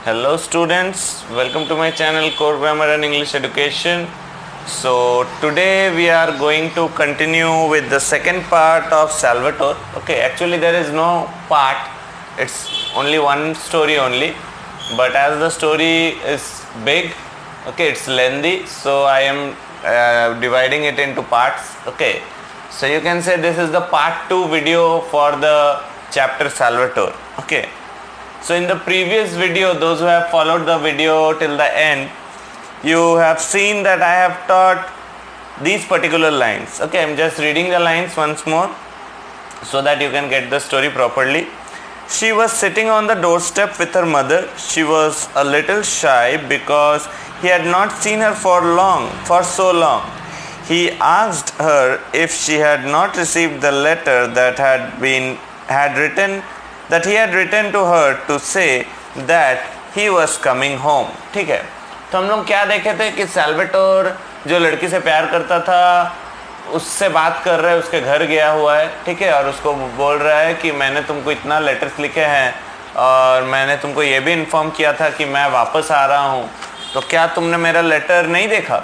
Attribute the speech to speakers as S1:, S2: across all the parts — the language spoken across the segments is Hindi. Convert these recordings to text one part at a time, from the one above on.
S1: Hello students, welcome to my channel Core Grammar and English Education. So today we are going to continue with the second part of Salvatore. Okay, actually there is no part, it's only one story only, but as the story is big, okay, it's lengthy, so I am dividing it into parts. Okay, so you can say this is the part 2 video for the chapter Salvatore. Okay, so in the previous video, those who have followed the video till the end, you have seen that I have taught these particular lines. Okay, I am just reading the lines once more so that you can get the story properly. She was sitting on the doorstep with her mother. She was a little shy because he had not seen her for so long. He asked her if she had not received the letter that he had written to her to say that he was coming home. ठीक है, तो हम लोग क्या देखे थे कि सैल्वाटोर जो लड़की से प्यार करता था उससे बात कर रहा है, उसके घर गया हुआ है, ठीक है, और उसको बोल रहा है कि मैंने तुमको इतना लेटर्स लिखे हैं और मैंने तुमको ये भी इन्फॉर्म किया था कि मैं वापस आ रहा हूँ, तो क्या तुमने मेरा लेटर नहीं देखा?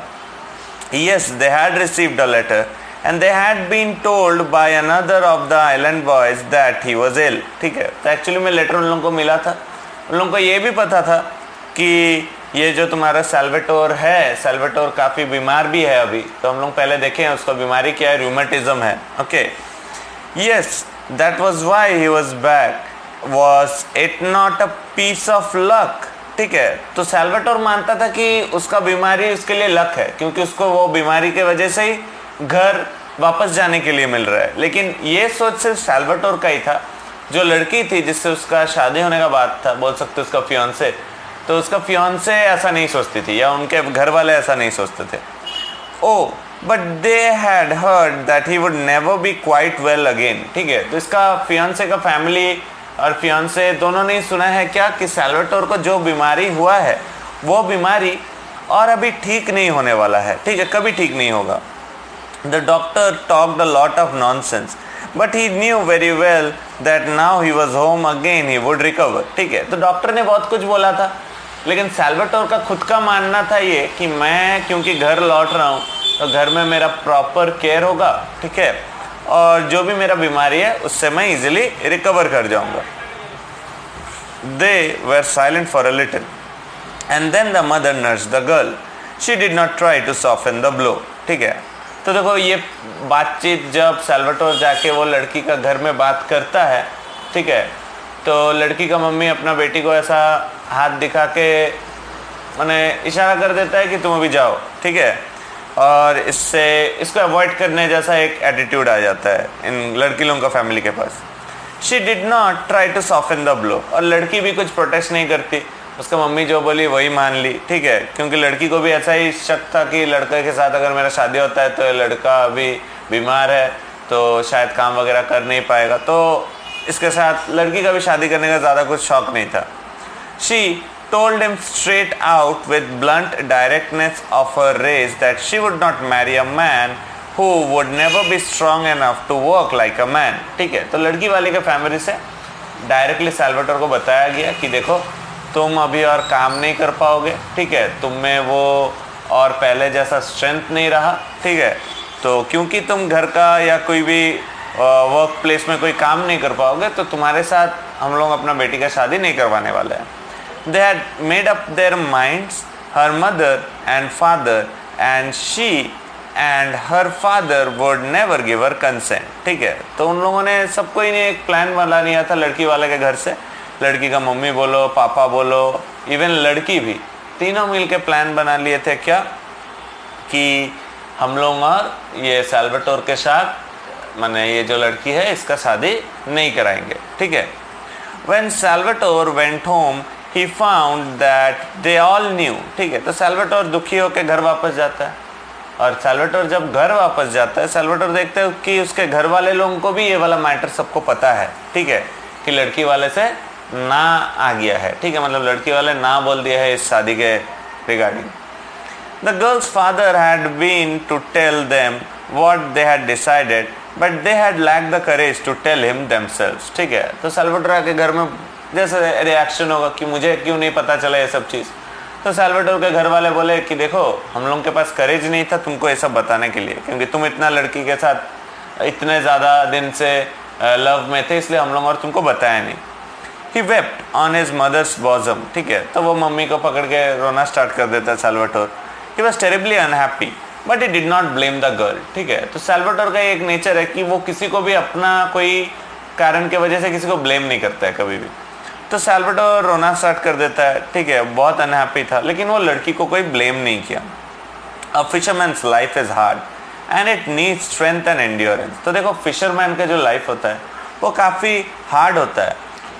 S1: Yes, they had received a letter and they had been told by another of the island boys that he was ill. ठीक है, तो एक्चुअली में लेटर उन लोगों को मिला था, उन लोगों को ये भी पता था कि ये जो तुम्हारा सैल्वाटोर है, सैल्वाटोर काफ़ी बीमार भी है अभी, तो हम लोग पहले देखे हैं उसको बीमारी क्या है, रूमेटिज्म है. Okay, yes, that was why he was back. Was it not a piece of luck? ठीक है, तो सैल्वाटोर मानता था कि उसका बीमारी उसके लिए लक है, क्योंकि उसको वो बीमारी के वजह से ही घर वापस जाने के लिए मिल रहा है. लेकिन ये सोच सिर्फ सैल्वाटोर का ही था. जो लड़की थी जिससे उसका शादी होने का बात था, बोल सकते उसका फियांसे, तो उसका फियांसे ऐसा नहीं सोचती थी या उनके घर वाले ऐसा नहीं सोचते थे. Oh but they had heard that he would never be quite well again. ठीक है, तो इसका फियांसे का फैमिली और फियांसे दोनों ने सुना है क्या कि सैल्वाटोर को जो बीमारी हुआ है वो बीमारी और अभी ठीक नहीं होने वाला है. ठीक है, कभी ठीक नहीं होगा. The doctor talked a lot of nonsense, but he knew very well that now he was home again, he would recover. ठीक है, तो डॉक्टर ने बहुत कुछ बोला था, लेकिन सैल्वाटोर का खुद का मानना था ये कि मैं क्योंकि घर लौट रहा हूँ तो घर में मेरा प्रॉपर केयर होगा, ठीक है, और जो भी मेरा बीमारी है उससे मैं इजीली रिकवर कर जाऊँगा. They were silent for a little, and then the mother nursed the girl. She did not try to soften the blow. ठीक है, तो देखो ये बातचीत जब सैल्वाटोर जाके वो लड़की का घर में बात करता है, ठीक है, तो लड़की का मम्मी अपना बेटी को ऐसा हाथ दिखा के माने इशारा कर देता है कि तुम अभी जाओ. ठीक है, और इससे इसको अवॉइड करने जैसा एक एटीट्यूड आ जाता है इन लड़की लोगों का फैमिली के पास. She did not try to soften the blow, और लड़की भी कुछ प्रोटेस्ट नहीं करती, उसका मम्मी जो बोली वही मान ली. ठीक है, क्योंकि लड़की को भी ऐसा ही शक था कि लड़के के साथ अगर मेरा शादी होता है तो लड़का अभी बीमार है तो शायद काम वगैरह कर नहीं पाएगा, तो इसके साथ लड़की का भी शादी करने का ज़्यादा कुछ शौक नहीं था. She told him straight out with blunt directness of her race that she would not marry a man who would never be strong enough to work like a man. ठीक है, तो लड़की वाले के फैमिली से डायरेक्टली सैल्वाटोर को बताया गया कि देखो तुम अभी और काम नहीं कर पाओगे, ठीक है, तुम में वो और पहले जैसा स्ट्रेंथ नहीं रहा. ठीक है, तो क्योंकि तुम घर का या कोई भी वर्क प्लेस में कोई काम नहीं कर पाओगे तो तुम्हारे साथ हम लोग अपना बेटी का शादी नहीं करवाने वाले हैं. They had made up their minds, her mother and father, and she and her father would never give her consent. ठीक है, तो उन लोगों ने सबको ही ने एक प्लान बना लिया था लड़की वाले के घर से. लड़की का मम्मी बोलो, पापा बोलो, इवन लड़की भी, तीनों मिल के प्लान बना लिए थे क्या कि हम लोग और ये सैल्वाटोर के साथ माने ये जो लड़की है इसका शादी नहीं कराएंगे. ठीक है, When Salvatore went home, he found that they all knew. ठीक है, तो सैल्वाटोर दुखी होकर घर वापस जाता है, और सैल्वाटोर जब घर वापस जाता है सैल्वाटोर देखता है कि उसके घर वाले लोगों को भी ये वाला मैटर सबको पता है. ठीक है, कि लड़की वाले से ना आ गया है. ठीक है, मतलब लड़की वाले ना बोल दिया है इस शादी के regarding. The girl's father had been to tell them what they had decided, but they had lacked the courage to tell him themselves. ठीक है, तो सैल्वाटोर के घर में जैसे रिएक्शन होगा कि मुझे क्यों नहीं पता चला ये सब चीज़। तो सैल्वाडोर के घर वाले बोले कि देखो हम लोगों के पास करेज नहीं था तुमको ये सब बताने के लिए, क्योंकि तुम इतना लड़की के साथ इतने ज़्यादा दिन से लव में थे, इसलिए हम लोग और तुमको बताया नहीं। He wept on his mother's bosom, ठीक है। तो वो मम्मी को पकड़ के रोना स्टार्ट कर देता है Salvador. He was terribly unhappy, but he did not blame the girl, ठीक है। तो सैल्वाडोर का एक नेचर है कि वो किसी को भी अपना कोई कारण के वजह से किसी को ब्लेम नहीं करता है कभी भी। तो सैल्वाडोर रोना स्टार्ट कर देता है, ठीक है, बहुत अनहैप्पी था, लेकिन वो लड़की को कोई ब्लेम नहीं किया। A fisherman's life is hard and it needs strength and endurance। तो देखो फिशरमैन का जो लाइफ होता है वो काफ़ी हार्ड होता है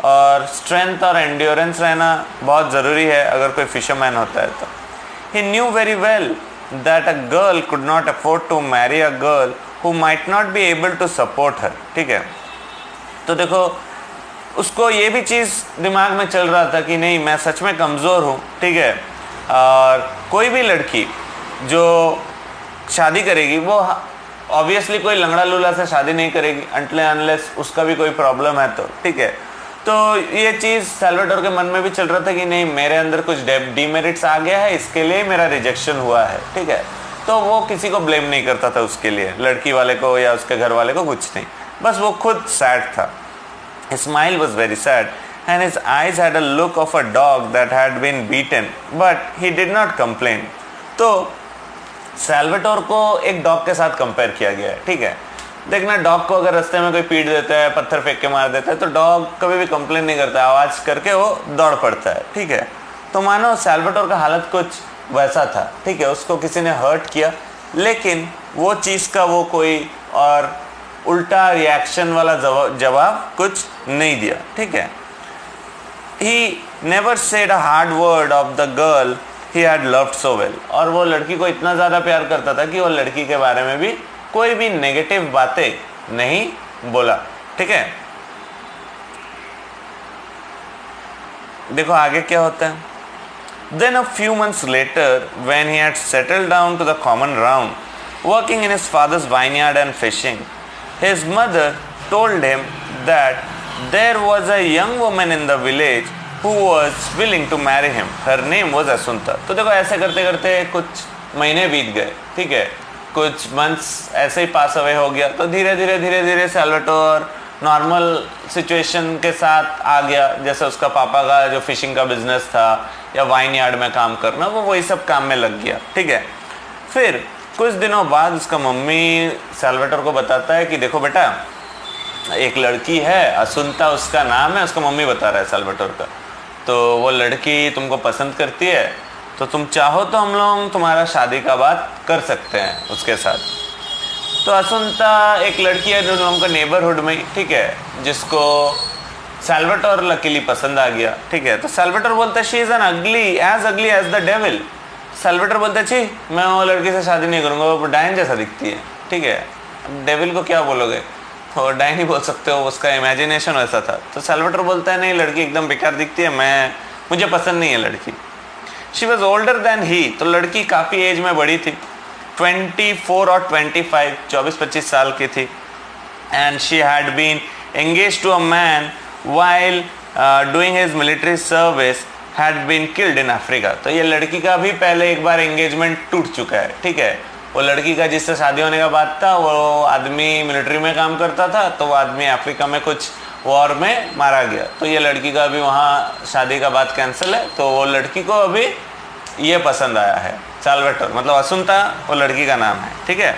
S1: और स्ट्रेंथ और एंड्योरेंस रहना बहुत ज़रूरी है अगर कोई फिशरमैन होता है तो। He knew very well that a girl could not afford to marry a girl who might not be able to support her, ठीक है। तो देखो उसको ये भी चीज़ दिमाग में चल रहा था कि नहीं मैं सच में कमज़ोर हूँ, ठीक है, और कोई भी लड़की जो शादी करेगी वो ऑब्वियसली कोई लंगड़ा लूला से शादी नहीं करेगी अनलेस उसका भी कोई प्रॉब्लम है तो, ठीक है। तो ये चीज़ सैल्वाडोर के मन में भी चल रहा था कि नहीं मेरे अंदर कुछ डीमेरिट्स आ गया है, इसके लिए मेरा रिजेक्शन हुआ है, ठीक है। तो वो किसी को ब्लेम नहीं करता था उसके लिए, लड़की वाले को या उसके घर वाले को कुछ नहीं, बस वो खुद सैड था। His smile was very sad and his eyes had a look of a dog that had been beaten, but he did not complain। तो सैल्वाडोर को एक डॉग के साथ कंपेयर किया गया है, ठीक है। देखना डॉग को अगर रास्ते में कोई पीट देता है, पत्थर फेंक के मार देता है, तो डॉग कभी भी कंप्लेन नहीं करता, आवाज़ करके वो दौड़ पड़ता है, ठीक है। तो मानो सैल्वाडोर का हालत कुछ वैसा था, ठीक है। उसको किसी ने हर्ट किया लेकिन वो चीज़ का वो कोई और उल्टा रिएक्शन वाला जवाब कुछ नहीं दिया, ठीक है। He never said a hard word of the girl he had loved so well। और वो लड़की को इतना ज़्यादा प्यार करता था कि वो लड़की के बारे में भी कोई भी नेगेटिव बातें नहीं बोला, ठीक है। देखो आगे क्या होता है। Then a few months later, when he had settled down to the common round, working in his father's vineyard and fishing, his mother told him that there was a young woman in the village who was willing to marry him. Her name was Asunta। तो देखो ऐसे करते करते कुछ महीने बीत गए, ठीक है, कुछ मंथ्स ऐसे ही पास अवे हो गया। तो धीरे धीरे सैल्वाडोर नॉर्मल सिचुएशन के साथ आ गया, जैसे उसका पापा का जो फिशिंग का बिजनेस था या वाइन यार्ड में काम करना, वो वही सब काम में लग गया, ठीक है। फिर कुछ दिनों बाद उसका मम्मी सैल्वाडोर को बताता है कि देखो बेटा एक लड़की है, असुंता उसका नाम है, उसका मम्मी बता रहा है सैल्वाडोर का, तो वो लड़की तुमको पसंद करती है, तो तुम चाहो तो हम लोग तुम्हारा शादी का बात कर सकते हैं उसके साथ। तो असुंता एक लड़की है जो लोगों का नेबरहुड में, ठीक है, जिसको सैल्वाडोर लकीली पसंद आ गया, ठीक है। तो सैल्वाडोर बोलता है she is an ugly as the devil. Salvador बोलता है छी मैं वो लड़की से शादी नहीं करूँगा, वो डायन जैसा दिखती है, ठीक है। डेविल को क्या बोलोगे, तो डायन ही बोल सकते हो, उसका इमेजिनेशन वैसा था। तो सैल्वाडोर बोलता है नहीं लड़की एकदम बेकार दिखती है, मुझे पसंद नहीं है लड़की। She was older than he. तो लड़की काफ़ी एज में बड़ी थी, 24 और 25, 24-25 साल की थी। And she had been engaged to a man while doing his military service had been killed in Africa. तो ये लड़की का भी पहले एक बार एंगेजमेंट टूट चुका है, ठीक है। वो लड़की का जिससे शादी होने का बात था वो आदमी मिलिट्री में काम करता था, तो वो आदमी अफ्रीका में कुछ वॉर में मारा गया। तो ये लड़की का अभी वहाँ शादी का बात कैंसिल है, तो वो लड़की को अभी ये पसंद आया है सैल्वाडोर, मतलब असुंता वो लड़की का नाम है, ठीक है।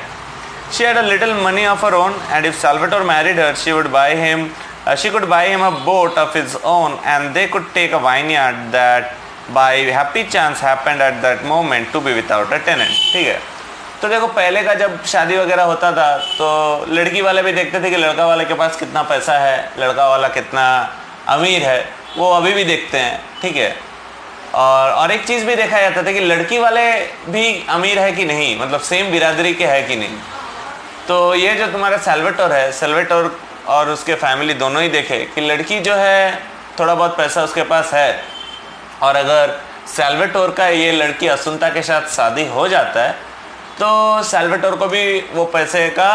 S1: She had a little money of her own and if Salvador married her she could buy him a boat of his own and they could take a vineyard that by happy chance happened at that moment to be without a tenant, ठीक है। तो देखो पहले का जब शादी वगैरह होता था तो लड़की वाले भी देखते थे कि लड़का वाले के पास कितना पैसा है, लड़का वाला कितना अमीर है, वो अभी भी देखते हैं, ठीक है। और एक चीज़ भी देखा जाता था कि लड़की वाले भी अमीर है कि नहीं, मतलब सेम बिरादरी के है कि नहीं। तो ये जो तुम्हारा सैल्वाडोर और उसके फैमिली दोनों ही देखे कि लड़की जो है थोड़ा बहुत पैसा उसके पास है, और अगर सैल्वाडोर का ये लड़की असुंता के साथ शादी हो जाता है तो सैल्वाडोर को भी वो पैसे का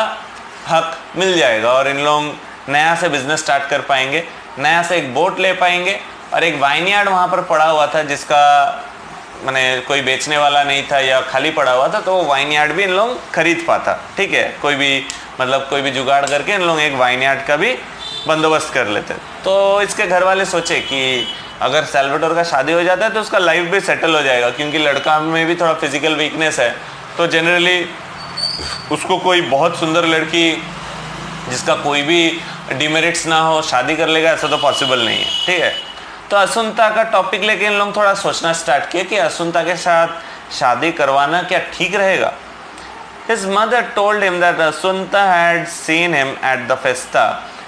S1: हक मिल जाएगा और इन लोग नया से बिजनेस स्टार्ट कर पाएंगे, नया से एक बोट ले पाएंगे और एक वाइनयार्ड वहाँ पर पड़ा हुआ था जिसका मैंने कोई बेचने वाला नहीं था या खाली पड़ा हुआ था, तो वो वाइनयार्ड भी इन लोग खरीद पाता। ठीक है, कोई भी जुगाड़ करके इन लोग एक वाइनयार्ड का भी बंदोबस्त कर लेते। तो इसके घर वाले सोचे कि अगर सैल्वाडोर का शादी हो जाता है तो उसका लाइफ भी सेटल हो जाएगा, क्योंकि लड़का में भी थोड़ा फिजिकल वीकनेस है, तो जनरली उसको कोई बहुत सुंदर लड़की जिसका कोई भी डिमेरिट्स ना हो शादी कर लेगा, ऐसा तो पॉसिबल नहीं है। ठीक है, तो असुंता का टॉपिक लेके इन लोग थोड़ा सोचना स्टार्ट किए कि असुंता के साथ शादी करवाना क्या ठीक रहेगा। His mother told him that Asunta had seen him at the festa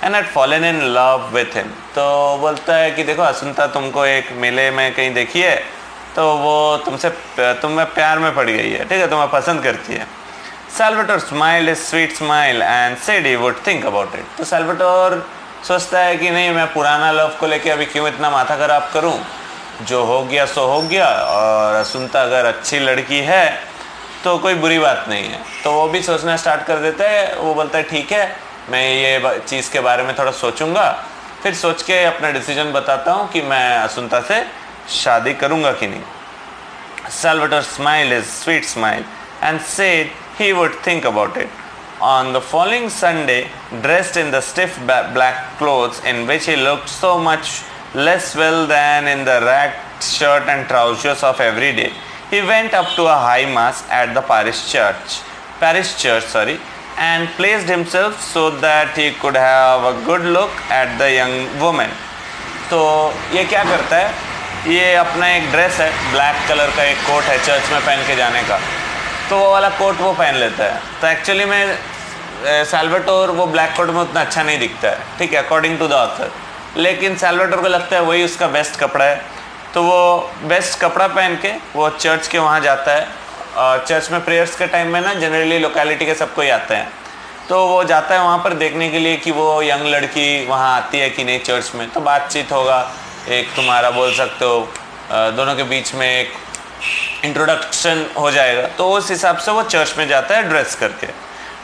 S1: and had fallen in love with him. तो बोलता है कि देखो असुंता तुमको एक मेले में कहीं देखी है, तो वो तुम्हें प्यार में पड़ गई है। ठीक है, तुम्हें पसंद करती है। Salvatore smiled his sweet smile and said he would think about it. तो Salvatore सोचता है कि नहीं, मैं पुराना लव को लेके अभी क्यों इतना माथा खराब करूं, जो हो गया सो हो गया, और असुंता अगर अच्छी लड़की है तो कोई बुरी बात नहीं है। तो वो भी सोचना स्टार्ट कर देता है। वो बोलता है ठीक है, मैं ये चीज़ के बारे में थोड़ा सोचूंगा, फिर सोच के अपना डिसीजन बताता हूँ कि मैं असुंता से शादी करूँगा कि नहीं। Salvatore smiled his sweet smile and said he would think about it. On the following Sunday, dressed in the stiff black clothes in which he looked so much less well than in the ragged shirt and trousers of every day, he went up to a high mass at the parish church, and placed himself so that he could have a good look at the young woman. तो ये क्या करता है, ये अपना एक ड्रेस है, ब्लैक कलर का एक कोट है चर्च में पहन के जाने का, तो वो वाला कोट वो पहन लेता है। तो एक्चुअली में सैल्वाटोर वो ब्लैक कोट में उतना अच्छा नहीं दिखता है, ठीक है, अकॉर्डिंग टू द ऑथर, लेकिन सैल्वाटोर को लगता है वही उसका बेस्ट कपड़ा है। तो वो बेस्ट कपड़ा पहन के वो चर्च के वहाँ जाता है, और चर्च में प्रेयर्स के टाइम में ना जनरली लोकेलिटी के सब कोई आते हैं, तो वो जाता है वहाँ पर देखने के लिए कि वो यंग लड़की वहाँ आती है कि नहीं चर्च में। तो बातचीत होगा, एक तुम्हारा बोल सकते हो दोनों के बीच में एक इंट्रोडक्शन हो जाएगा। तो उस हिसाब से वो चर्च में जाता है ड्रेस करके।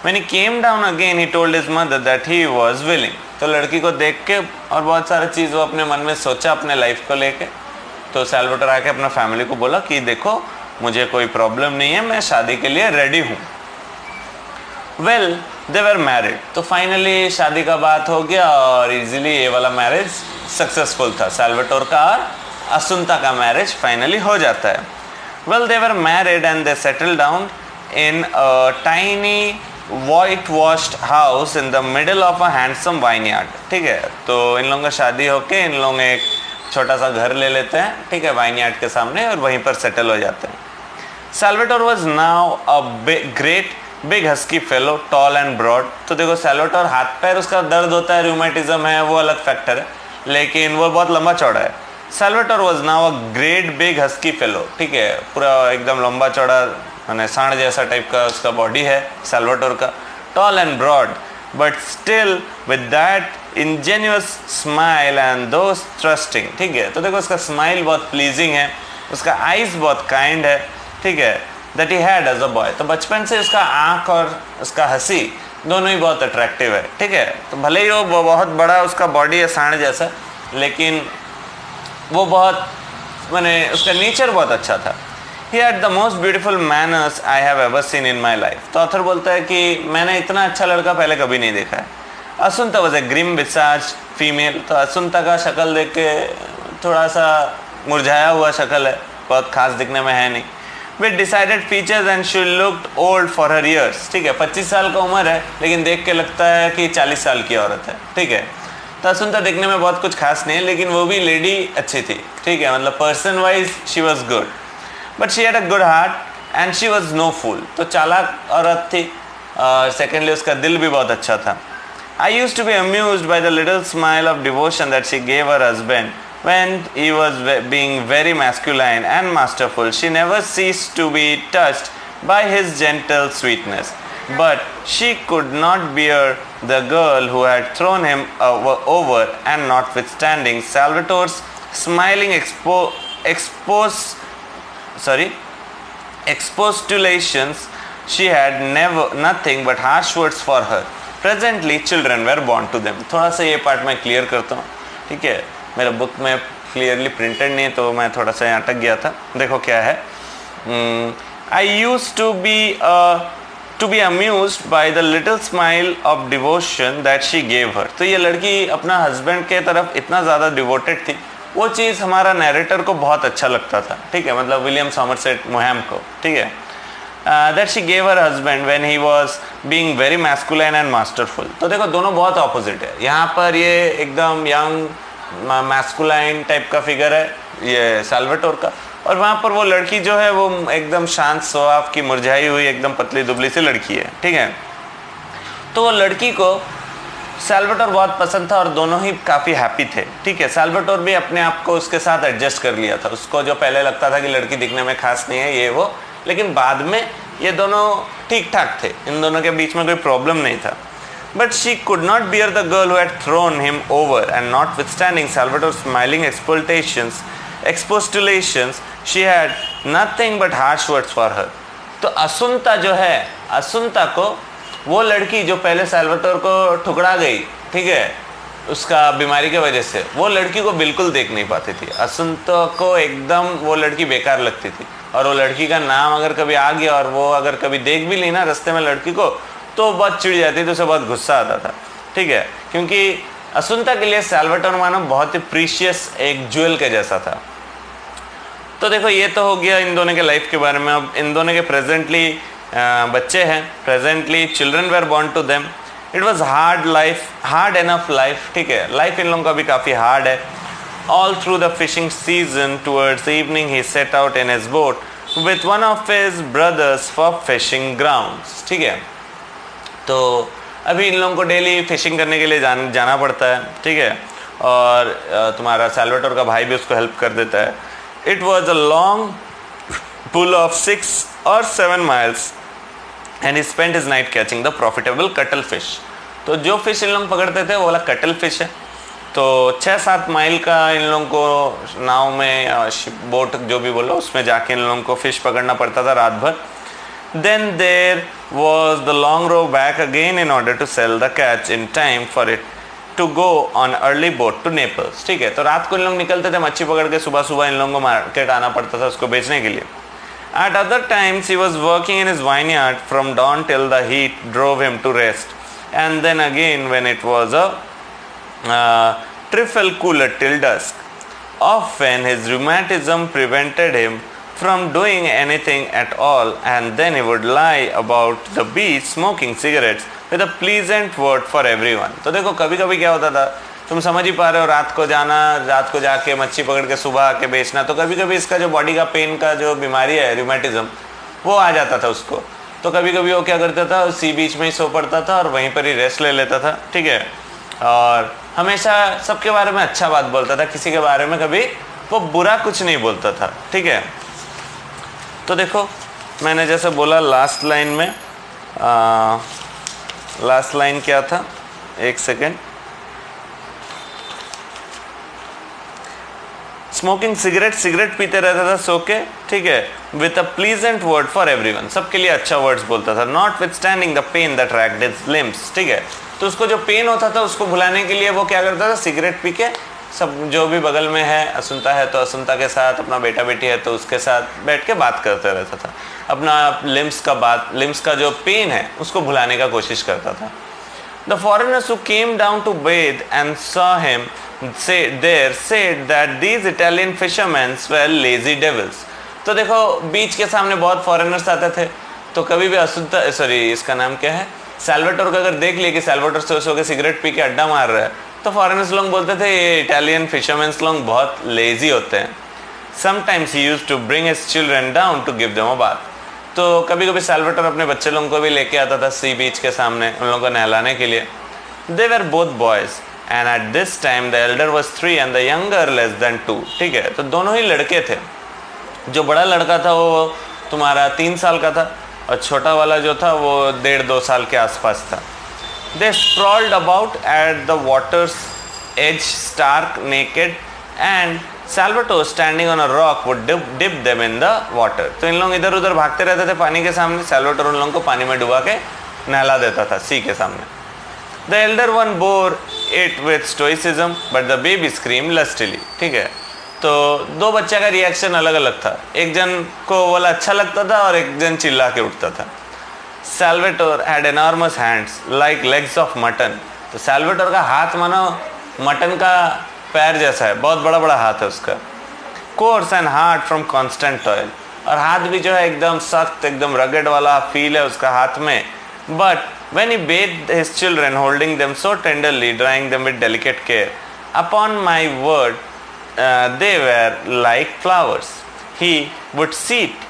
S1: When he came down again, he told his mother that he was willing. तो लड़की को देख के और बहुत सारा चीज़ वो अपने मन में सोचा अपने लाइफ को लेके, तो सैल्वाटोर आके अपना फैमिली को बोला कि देखो मुझे कोई प्रॉब्लम नहीं है, मैं शादी के लिए रेडी हूँ। Well they were married. तो फाइनली शादी का बात हो गया और इजीली ये वाला मैरिज सक्सेसफुल था। सैल्वाटोर का और असुंता का मैरिज फाइनली हो जाता है। Well they were married and they settle down in a tiny white washed house in the middle of a handsome vineyard. ठीक है, तो इन लोगों का शादी होके इन लोग एक छोटा सा घर ले लेते हैं, ठीक है, वाइनयार्ड के सामने, और वहीं पर सेटल हो जाते हैं। Salvatore was now a great big husky fellow, tall and broad. तो देखो सैल्वाटोर हाथ पैर उसका दर्द होता है, रूमेटिज्म है, वो अलग फैक्टर है, लेकिन वो बहुत लंबा चौड़ा है। Salvatore was now a great big husky fellow. ठीक है, पूरा एकदम लंबा चौड़ा मैंने सांड जैसा टाइप का उसका बॉडी है सैल्वाटोर का, tall and broad, but still with that ingenuous smile and those trusting. ठीक है, तो देखो उसका स्माइल बहुत प्लीजिंग है, उसका आइज बहुत काइंड है, ठीक है, that he had as a boy. तो बचपन से उसका आँख और उसका हंसी दोनों ही बहुत अट्रैक्टिव है। ठीक है, तो भले ही वो बहुत बड़ा उसका बॉडी है सांड जैसा, लेकिन वो बहुत मैंने उसका नेचर बहुत अच्छा था। He had the most beautiful manners I have ever seen in my life. तो ऑथर बोलता है कि मैंने इतना अच्छा लड़का पहले कभी नहीं देखा है। Asunta was a grim visaged female. तो असुंता का शक्ल देख के थोड़ा सा मुरझाया हुआ शक्ल है, बहुत खास दिखने में है नहीं। With decided features and she looked old for her years. ठीक है, 25 साल का उम्र है, लेकिन देख के लगता है कि 40 साल की औरत है। ठीक है, तो असुंता देखने में बहुत कुछ खास नहीं है, लेकिन वो भी लेडी अच्छी थी। ठीक है, मतलब person wise she was good, but she had a good heart and she was no fool. तो चालाक औरत थी, और सेकेंडली उसका दिल भी बहुत अच्छा था। I used to be amused by the little smile of devotion that she gave her husband when he was being very masculine and masterful. She never ceased to be touched by his gentle sweetness, but she could not bear the girl who had thrown him over, and notwithstanding Salvatore's smiling expostulations, she had nothing but harsh words for her. Presently children were born to them. थोड़ा सा ये पार्ट मैं क्लियर करता हूँ, ठीक है। मेरे बुक में क्लियरली प्रिंटेड नहीं है तो मैं थोड़ा सा यहाँ अटक गया था। देखो क्या है, I used to be amused by the little smile of devotion that she gave her. तो ये लड़की अपना हस्बैंड के तरफ इतना ज़्यादा डिवोटेड थी, वो चीज़ हमारा नैरेटर को बहुत अच्छा लगता था, ठीक है, मतलब विलियम सॉमरसेट मोहैम को, ठीक है, that she gave her husband when he was being very masculine and masterful. तो देखो दोनों बहुत ऑपोजिट है, यहाँ पर ये एकदम यंग मैस्कुलाइन टाइप का फिगर है ये सैल्वाटोर का, और वहाँ पर वो लड़की जो है वो एकदम शांत स्वभाव की मुरझाई हुई एकदम पतली दुबली सी लड़की है, ठीक है। तो वो लड़की को सैल्वाटोर बहुत पसंद था और दोनों ही काफ़ी हैप्पी थे, ठीक है। सैल्वाटोर भी अपने आप को उसके साथ एडजस्ट कर लिया था, उसको जो पहले लगता था कि लड़की दिखने में खास नहीं है ये वो, लेकिन बाद में ये दोनों ठीक ठाक थे, इन दोनों के बीच में कोई प्रॉब्लम नहीं था। But she could not bear the girl who had thrown him over, and notwithstanding Salvatore's smiling expostulations, she had nothing but harsh words for her. तो असुनता जो है, असुनता को वो लड़की जो पहले सैल्वाटोर को ठुकरा गई, ठीक है, उसका बीमारी की वजह से, वो लड़की को बिल्कुल देख नहीं पाती थी। असुनता को एकदम वो लड़की बेकार लगती थी, और वो लड़की का नाम अगर कभी आ गया और वो अगर कभी देख भी ली ना रास्ते में लड़की को, तो बहुत चिढ़ जाती थी, उसे बहुत गुस्सा आता था, ठीक है, क्योंकि असुनता के लिए सैल्वाटोर मानो बहुत ही प्रीशियस एक ज्वेल के जैसा था। तो देखो ये तो हो गया इन दोनों के लाइफ के बारे में। अब इन दोनों के प्रेजेंटली बच्चे हैं, presently children were born to them. It was hard enough life, ठीक है, लाइफ इन लोगों का भी काफ़ी हार्ड है। All through the fishing season towards evening he set out in his boat with one of his brothers for fishing grounds, ठीक है। तो अभी इन लोगों को डेली फिशिंग करने के लिए जाना पड़ता है, ठीक है, और तुम्हारा सैल्वाटोर का भाई भी उसको हेल्प कर देता है। It was a long pull of 6 or 7 miles and he spent his night catching the profitable cuttle fish। तो जो फिश इन लोग पकड़ते थे वो वाला कटल फिश है। तो 6-7 माइल का इन लोगों को नाव में बोट जो भी बोलो उसमें जाके इन लोगों को फिश पकड़ना पड़ता था रात भर। Then there was the long row back again in order to sell the catch in time for it to go on early boat to Naples, ठीक है। तो रात को इन लोग निकलते थे मच्छी पकड़ के, सुबह सुबह इन लोगों को मार्केट आना पड़ता था उसको बेचने के लिए। At other times he was working in his vineyard from dawn till the heat drove him to rest, and then again when it was a trifle cooler till dusk. Often his rheumatism prevented him from doing anything at all, and then he would lie about the beach smoking cigarettes with a pleasant word for everyone। तो देखो कभी कभी क्या होता था, तुम समझ ही पा रहे हो, रात को जाना, रात को जाके मच्छी पकड़ के सुबह आके बेचना, तो कभी कभी इसका जो बॉडी का पेन का जो बीमारी है रूमेटिज्म वो आ जाता था उसको। तो कभी कभी वो क्या करता था, सी बीच में ही सो पड़ता था और वहीं पर ही रेस्ट ले लेता था, ठीक है, और हमेशा सबके बारे में अच्छा बात बोलता था, किसी के बारे में कभी वो बुरा कुछ नहीं बोलता था, ठीक है। तो देखो मैंने जैसे बोला लास्ट लाइन में, लास्ट लाइन क्या था, एक सेकेंड, स्मोकिंग सिगरेट पीते रहता था सो के, ठीक है, with a pleasant word for everyone, सबके लिए अच्छा वर्ड्स बोलता था। Notwithstanding the pain that racked his limbs, ठीक है, तो उसको जो पेन होता था उसको भुलाने के लिए वो क्या करता था, सिगरेट पी के सब जो भी बगल में है, असुनता है तो असुनता के साथ, अपना बेटा बेटी है तो उसके साथ बैठ के बात करते रहता था, अपना लिम्स का जो पेन है उसको भुलाने का कोशिश करता था। The foreigners who came down to bathe and saw him said that these Italian fishermen were lazy devils। तो देखो बीच के सामने बहुत फॉरेनर्स आते थे, तो कभी भी इसका नाम क्या है, सैल्वाटोर का अगर देख लिया कि सैल्वाटोर से सो के सिगरेट पी के अड्डा मार रहा है, तो फॉरेनर्स लोग बोलते थे ये इटालियन फिशरमैन लोग बहुत लेजी होते हैं। Sometimes he used to bring his children down to give them a bath. तो कभी कभी सैल्वाटोर अपने बच्चे लोगों को भी लेके आता था सी बीच के सामने उन लोगों को नहलाने के लिए। They were both boys and at this time the elder was 3 and the younger less than 2, ठीक है, तो दोनों ही लड़के थे। जो बड़ा लड़का था वो तुम्हारा 3 साल का था और छोटा वाला जो था वो 1.5-2 साल के आसपास था। They sprawled about at the water's edge stark naked, and Salvatore standing on a rock would dip them in the water। तो इन लोग इधर उधर भागते रहते थे पानी के सामने, सैल्वाटोर उन लोगों को पानी में डुबा के नहला देता था सी के सामने। The elder one bore it with stoicism, but the baby screamed lustily, ठीक है, तो दो बच्चे का रिएक्शन अलग अलग था, एक जन को बोला अच्छा लगता था और एक जन चिल्ला के उठता था। Salvatore had enormous hands like legs of mutton. तो सैल्वेटोर का हाथ मानो मटन का पैर जैसा है, बहुत बड़ा बड़ा हाथ है उसका। Course and hard from constant toil, और हाथ भी जो है एकदम सख्त, एकदम रगड़ वाला फील है उसका हाथ में। But when he bathed his children, holding them so tenderly, drying them with delicate care, upon my word, they were like flowers. He would seat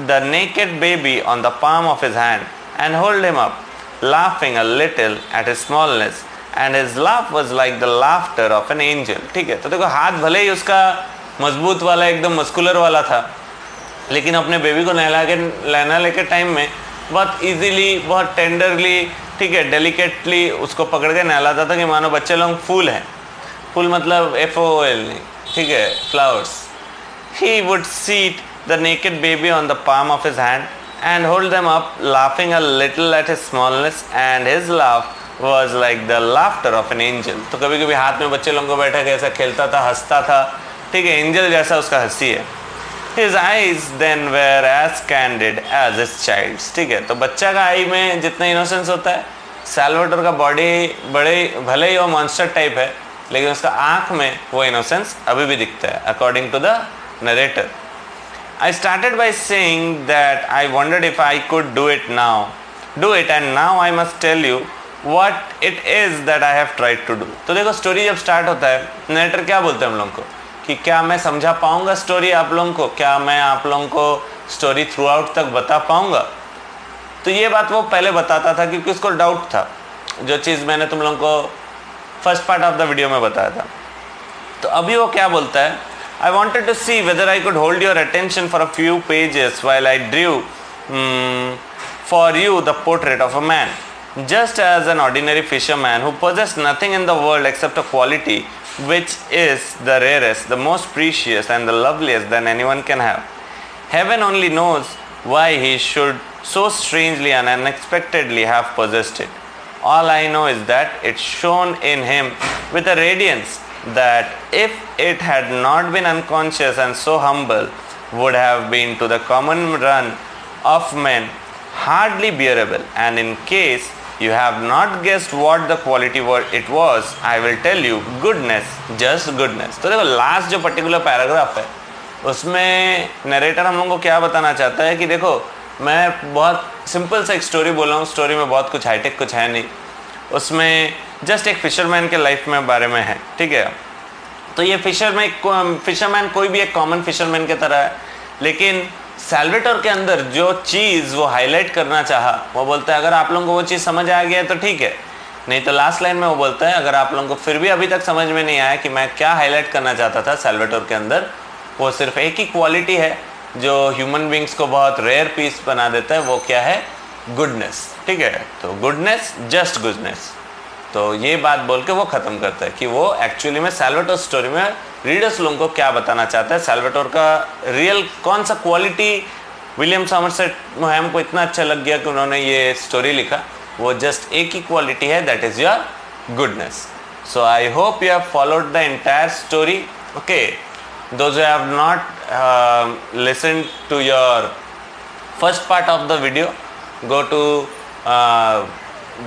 S1: the naked baby on the palm of his hand and hold him up, laughing a little at his smallness, and his laugh was like the laughter of an angel. ठीक है, तो देखो हाथ भले ही उसका मजबूत वाला एकदम मस्कुलर वाला था, लेकिन अपने बेबी को नहलाने के टाइम में बहुत इजीली, बहुत टेंडरली, ठीक है, डेलिकेटली उसको पकड़ के नहलाता था कि मानो बच्चे लोग फूल हैं। फूल मतलब FOOL नहीं, ठीक है, flowers. He would seat the naked baby on the palm of his hand and hold them up, laughing a little at his smallness, and his laugh was like the laughter of an angel. तो कभी कभी हाथ में बच्चे लोगों को बैठा के ऐसा खेलता था, हंसता था, ठीक है, एंजल जैसा उसका हंसी है। His eyes then were as candid as his child's। ठीक है, तो बच्चा का आई में जितना इनोसेंस होता है, सैल्वेटोर का बॉडी बड़े भले ही वो मॉन्स्टर टाइप है, लेकिन उसका आँख में वो इनोसेंस अभी भी दिखता है, according to the narrator. I started by saying that I wondered if I could do it, and now I must tell you what it is that I have tried to do। तो देखो स्टोरी जब स्टार्ट होता है, नरेटर क्या बोलते हैं हम लोग को कि क्या मैं समझा पाऊंगा स्टोरी आप लोगों को, क्या मैं आप लोगों को स्टोरी थ्रू आउट तक बता पाऊंगा। तो ये बात वो पहले बताता था क्योंकि उसको डाउट था, जो चीज़ मैंने तुम लोगों को first part of the video में बताया था। तो अभी वो क्या बोलता है, I wanted to see whether I could hold your attention for a few pages while I drew for you the portrait of a man, just as an ordinary fisherman who possessed nothing in the world except a quality which is the rarest, the most precious and the loveliest that anyone can have. Heaven only knows why he should so strangely and unexpectedly have possessed it. All I know is that it shone in him with a radiance that if it had not been unconscious and so humble would have been to the common run of men hardly bearable. And in case you have not guessed what the quality it was, I will tell you, goodness, just goodness। तो देखो लास्ट जो पर्टिकुलर पैराग्राफ है उसमें नरेटर हम लोगों को क्या बताना चाहता है कि देखो मैं बहुत सिंपल सा एक स्टोरी बोल रहा हूँ, स्टोरी में बहुत कुछ हाईटेक कुछ है नहीं, उसमें जस्ट एक फिशरमैन के लाइफ में बारे में है, ठीक है। तो ये फिशरमैन कोई भी एक कॉमन फिशरमैन की तरह है, लेकिन सैल्वेटोर के अंदर जो चीज़ वो हाईलाइट करना चाहा, वो बोलता है अगर आप लोगों को वो चीज़ समझ आ गया है तो ठीक है, नहीं तो लास्ट लाइन में वो बोलता है अगर आप लोगों को फिर भी अभी तक समझ में नहीं आया कि मैं क्या हाईलाइट करना चाहता था सैल्वेटोर के अंदर, वो सिर्फ एक ही क्वालिटी है जो ह्यूमन बींग्स को बहुत रेयर पीस बना देता है, वो क्या है, गुडनेस, ठीक है। तो गुडनेस, जस्ट गुडनेस। तो ये बात बोल के वो ख़त्म करता है कि वो एक्चुअली में सैल्वेटोर स्टोरी में रीडर्स लोगों को क्या बताना चाहता है, सैल्वेटोर का रियल कौन सा क्वालिटी विलियम सॉमरसेट मोहैम को इतना अच्छा लग गया कि उन्होंने ये स्टोरी लिखा, वो जस्ट एक ही क्वालिटी है, that is your goodness. So I hope you have followed the entire story. Okay, those who have not listened to your first part of the video, go to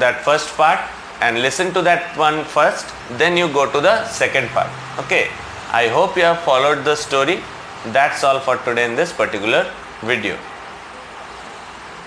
S1: that first part and listen to that one first, then you go to the second part. Okay, I hope you have followed the story. That's all for today in this particular video.